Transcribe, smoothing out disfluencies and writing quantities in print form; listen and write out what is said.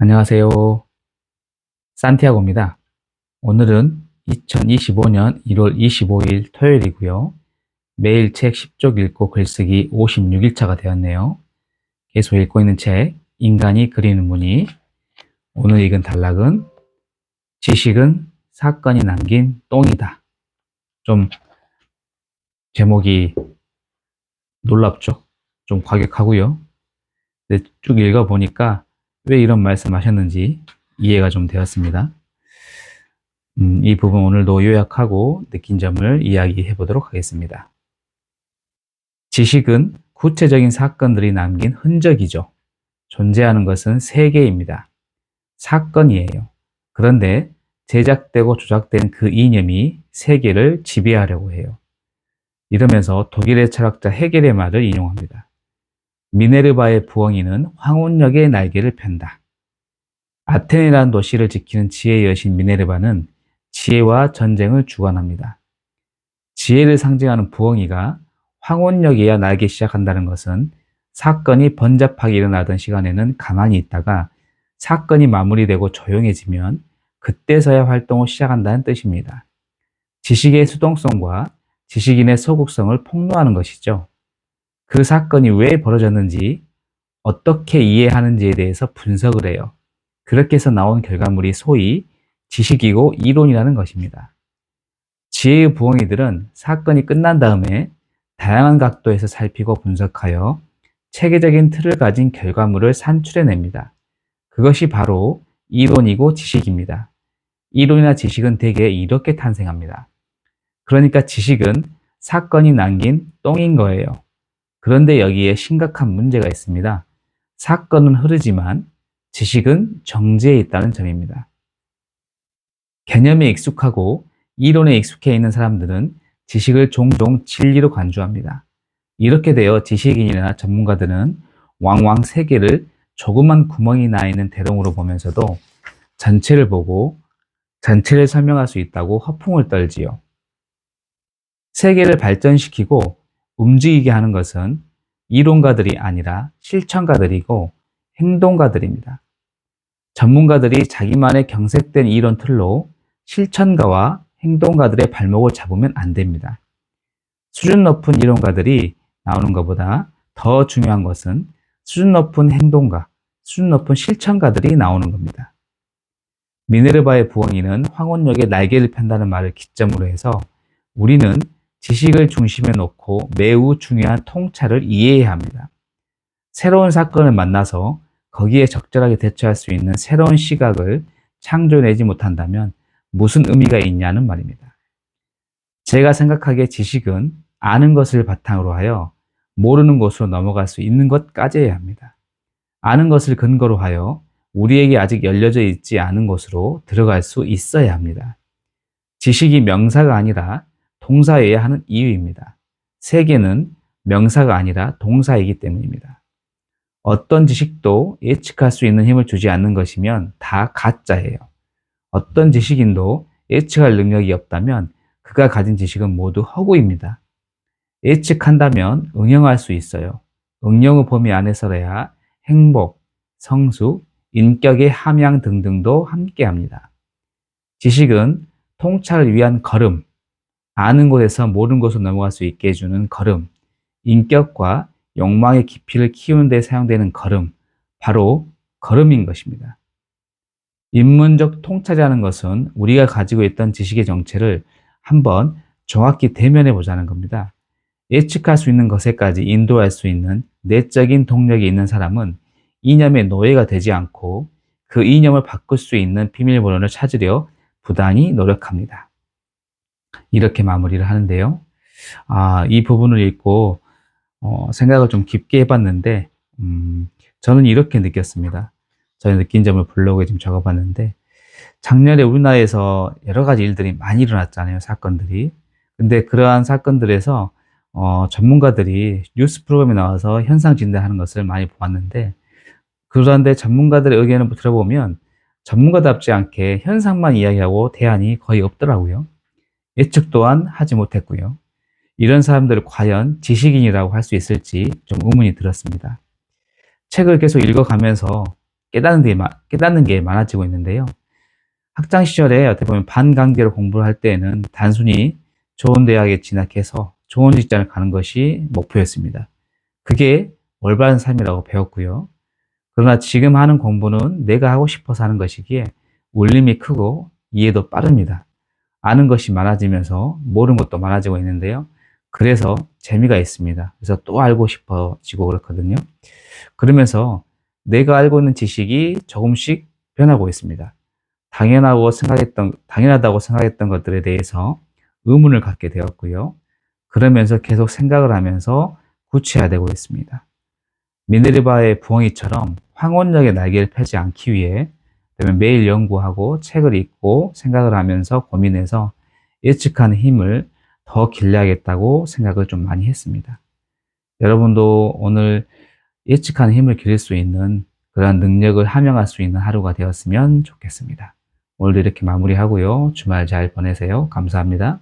안녕하세요. 산티아고입니다. 오늘은 2025년 1월 25일 토요일이고요. 매일 책 10쪽 읽고 글쓰기 56일차가 되었네요. 계속 읽고 있는 책 인간이 그리는 무늬. 오늘 읽은 단락은 지식은 사건이 남긴 똥이다. 좀 제목이 놀랍죠? 좀 과격하고요. 근데 쭉 읽어보니까 왜 이런 말씀하셨는지 이해가 좀 되었습니다. 이 부분 오늘도 요약하고 느낀 점을 이야기해 보도록 하겠습니다. 지식은 구체적인 사건들이 남긴 흔적이죠. 존재하는 것은 세계입니다. 사건이에요. 그런데 제작되고 조작된 그 이념이 세계를 지배하려고 해요. 이러면서 독일의 철학자 헤겔의 말을 인용합니다. 미네르바의 부엉이는 황혼역의 날개를 편다. 아테네라는 도시를 지키는 지혜의 여신 미네르바는 지혜와 전쟁을 주관합니다. 지혜를 상징하는 부엉이가 황혼역에야 날기 시작한다는 것은 사건이 번잡하게 일어나던 시간에는 가만히 있다가 사건이 마무리되고 조용해지면 그때서야 활동을 시작한다는 뜻입니다. 지식의 수동성과 지식인의 소극성을 폭로하는 것이죠. 그 사건이 왜 벌어졌는지, 어떻게 이해하는지에 대해서 분석을 해요. 그렇게 해서 나온 결과물이 소위 지식이고 이론이라는 것입니다. 지혜의 부엉이들은 사건이 끝난 다음에 다양한 각도에서 살피고 분석하여 체계적인 틀을 가진 결과물을 산출해냅니다. 그것이 바로 이론이고 지식입니다. 이론이나 지식은 대개 이렇게 탄생합니다. 그러니까 지식은 사건이 남긴 똥인 거예요. 그런데 여기에 심각한 문제가 있습니다. 사건은 흐르지만 지식은 정지해 있다는 점입니다. 개념에 익숙하고 이론에 익숙해 있는 사람들은 지식을 종종 진리로 간주합니다. 이렇게 되어 지식인이나 전문가들은 왕왕 세계를 조그만 구멍이 나 있는 대롱으로 보면서도 전체를 보고 전체를 설명할 수 있다고 허풍을 떨지요. 세계를 발전시키고 움직이게 하는 것은 이론가들이 아니라 실천가들이고 행동가들입니다. 전문가들이 자기만의 경색된 이론 틀로 실천가와 행동가들의 발목을 잡으면 안 됩니다. 수준 높은 이론가들이 나오는 것보다 더 중요한 것은 수준 높은 행동가, 수준 높은 실천가들이 나오는 겁니다. 미네르바의 부엉이는 황혼역의 날개를 편다는 말을 기점으로 해서 우리는 지식을 중심에 놓고 매우 중요한 통찰을 이해해야 합니다. 새로운 사건을 만나서 거기에 적절하게 대처할 수 있는 새로운 시각을 창조해내지 못한다면 무슨 의미가 있냐는 말입니다. 제가 생각하기에 지식은 아는 것을 바탕으로 하여 모르는 곳으로 넘어갈 수 있는 것까지여야 합니다. 아는 것을 근거로 하여 우리에게 아직 열려져 있지 않은 곳으로 들어갈 수 있어야 합니다. 지식이 명사가 아니라 동사여야 하는 이유입니다. 세계는 명사가 아니라 동사이기 때문입니다. 어떤 지식도 예측할 수 있는 힘을 주지 않는 것이면 다 가짜예요. 어떤 지식인도 예측할 능력이 없다면 그가 가진 지식은 모두 허구입니다. 예측한다면 응용할 수 있어요. 응용의 범위 안에서야 행복, 성숙, 인격의 함양 등등도 함께합니다. 지식은 통찰을 위한 걸음, 아는 곳에서 모르는 곳으로 넘어갈 수 있게 해주는 걸음, 인격과 욕망의 깊이를 키우는 데 사용되는 걸음, 바로 걸음인 것입니다. 인문적 통찰이라는 것은 우리가 가지고 있던 지식의 정체를 한번 정확히 대면해 보자는 겁니다. 예측할 수 있는 것에까지 인도할 수 있는 내적인 동력이 있는 사람은 이념의 노예가 되지 않고 그 이념을 바꿀 수 있는 비밀번호를 찾으려 부단히 노력합니다. 이렇게 마무리를 하는데요. 이 부분을 읽고 생각을 좀 깊게 해봤는데 저는 이렇게 느꼈습니다. 저의 느낀 점을 블로그에 좀 적어봤는데 작년에 우리나라에서 여러 가지 일들이 많이 일어났잖아요. 사건들이. 근데 그러한 사건들에서 전문가들이 뉴스 프로그램에 나와서 현상 진단하는 것을 많이 보았는데 그런데 전문가들의 의견을 들어보면 전문가답지 않게 현상만 이야기하고 대안이 거의 없더라고요. 예측 또한 하지 못했고요. 이런 사람들을 과연 지식인이라고 할 수 있을지 좀 의문이 들었습니다. 책을 계속 읽어가면서 깨닫는 게 많아지고 있는데요. 학창 시절에 어떻게 보면 반강제로 공부를 할 때에는 단순히 좋은 대학에 진학해서 좋은 직장을 가는 것이 목표였습니다. 그게 올바른 삶이라고 배웠고요. 그러나 지금 하는 공부는 내가 하고 싶어서 하는 것이기에 울림이 크고 이해도 빠릅니다. 아는 것이 많아지면서 모르는 것도 많아지고 있는데요. 그래서 재미가 있습니다. 그래서 또 알고 싶어지고 그렇거든요. 그러면서 내가 알고 있는 지식이 조금씩 변하고 있습니다. 당연하다고 생각했던 것들에 대해서 의문을 갖게 되었고요. 그러면서 계속 생각을 하면서 구체화되고 있습니다. 미네르바의 부엉이처럼 황혼역의 날개를 펴지 않기 위해 매일 연구하고 책을 읽고 생각을 하면서 고민해서 예측하는 힘을 더 길러야겠다고 생각을 좀 많이 했습니다. 여러분도 오늘 예측하는 힘을 기를 수 있는 그런 능력을 함양할 수 있는 하루가 되었으면 좋겠습니다. 오늘도 이렇게 마무리하고요. 주말 잘 보내세요. 감사합니다.